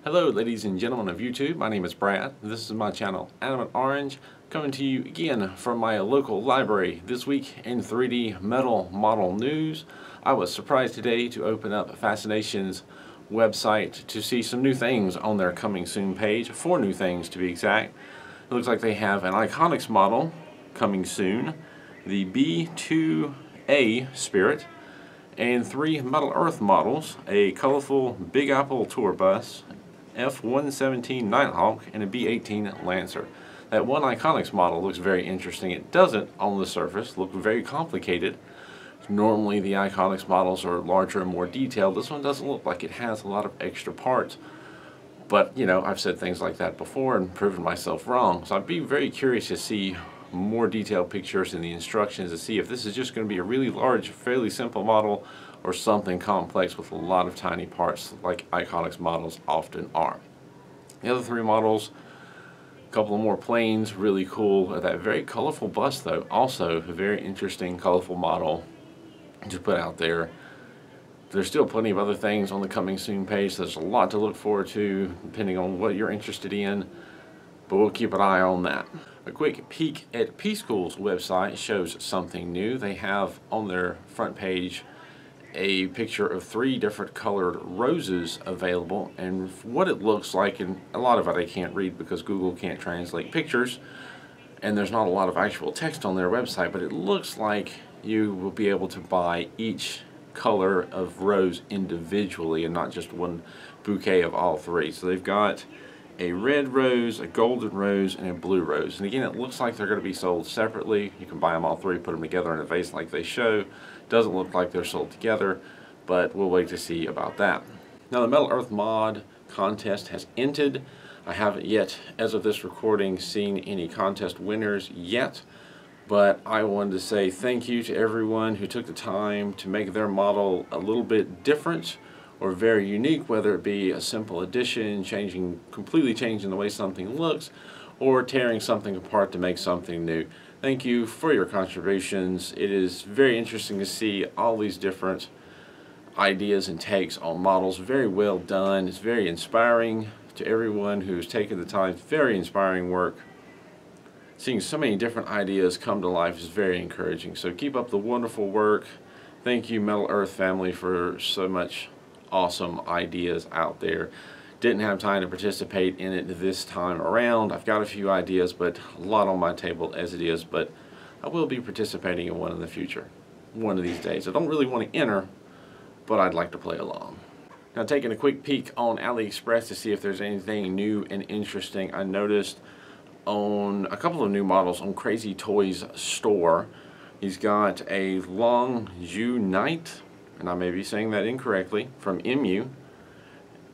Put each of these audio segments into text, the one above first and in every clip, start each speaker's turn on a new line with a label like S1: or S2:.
S1: Hello ladies and gentlemen of YouTube, my name is Brad. This is my channel Adamant Orange, coming to you again from my local library. This week in 3D metal model news, I was surprised today to open up Fascination's website to see some new things on their coming soon page, 4 new things to be exact. It looks like they have an ICONX model coming soon, the B2A Spirit, and 3 Metal Earth models, a colorful Big Apple tour bus, F-117 Nighthawk, and a B-18 Lancer. That one ICONX model looks very interesting. It doesn't, on the surface, look very complicated. Normally the ICONX models are larger and more detailed. This one doesn't look like it has a lot of extra parts. But, you know, I've said things like that before and proven myself wrong. So I'd be very curious to see more detailed pictures in the instructions to see if this is just going to be a really large, fairly simple model, or something complex with a lot of tiny parts like ICONX models often are. The other 3 models, a couple of more planes, really cool. That very colorful bus though, also a very interesting, colorful model to put out there. There's still plenty of other things on the coming soon page. There's a lot to look forward to depending on what you're interested in, but we'll keep an eye on that. A quick peek at Piececool's website shows something new. They have on their front page a picture of 3 different colored roses available, and what it looks like, and a lot of it I can't read because Google can't translate pictures and there's not a lot of actual text on their website, but it looks like you will be able to buy each color of rose individually and not just one bouquet of all 3. So they've got a red rose, a golden rose, and a blue rose. And again, it looks like they're going to be sold separately. You can buy them all 3, put them together in a vase like they show. Doesn't look like they're sold together, but we'll wait to see about that. Now, the Metal Earth mod contest has ended. I haven't yet, as of this recording, seen any contest winners yet, but I wanted to say thank you to everyone who took the time to make their model a little bit different or very unique, whether it be a simple addition, completely changing the way something looks, or tearing something apart to make something new. Thank you for your contributions. It is very interesting to see all these different ideas and takes on models. Very well done. It's very inspiring to everyone who's taken the time. Very inspiring work. Seeing so many different ideas come to life is very encouraging. So keep up the wonderful work. Thank you, Metal Earth family, for so much awesome ideas out there. Didn't have time to participate in it this time around. I've got a few ideas, but a lot on my table as it is, but I will be participating in one in the future, one of these days. I don't really want to enter, but I'd like to play along. Now, taking a quick peek on Aliexpress to see if there's anything new and interesting. I noticed on a couple of new models on Crazy Toys store, he's got a Long Zhu Knight, and I may be saying that incorrectly, from MU,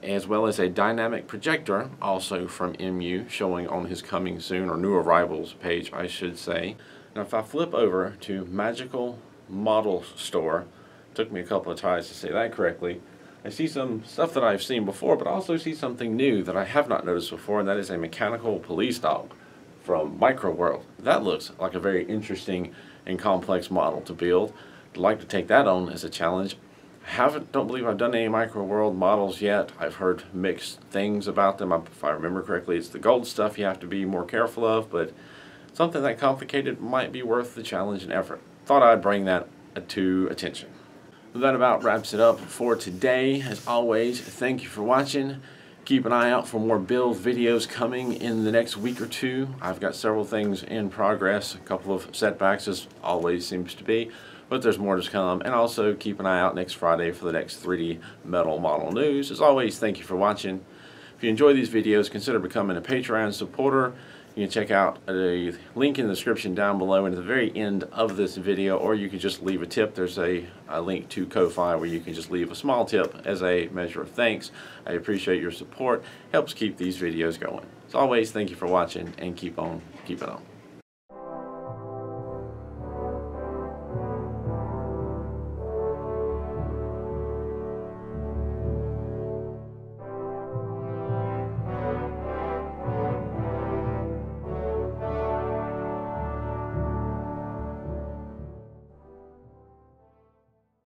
S1: as well as a dynamic projector, also from MU, showing on his coming soon, or new arrivals page, I should say. Now, if I flip over to Magical Model Store, took me a couple of tries to say that correctly, I see some stuff that I've seen before, but I also see something new that I have not noticed before, and that is a mechanical police dog from Micro World. That looks like a very interesting and complex model to build. I'd like to take that on as a challenge. Don't believe I've done any Micro World models yet. I've heard mixed things about them. If I remember correctly, it's the gold stuff you have to be more careful of, but something that complicated might be worth the challenge and effort. Thought I'd bring that to attention. That about wraps it up for today. As always, thank you for watching. Keep an eye out for more build videos coming in the next week or 2. I've got several things in progress, a couple of setbacks as always seems to be, but there's more to come. And also keep an eye out next Friday for the next 3D metal model news. As always, thank you for watching. If you enjoy these videos, consider becoming a Patreon supporter. You can check out a link in the description down below and at the very end of this video, or you can just leave a tip. There's a link to Ko-Fi where you can just leave a small tip as a measure of thanks. I appreciate your support. Helps keep these videos going. As always, thank you for watching, and keep on keeping on.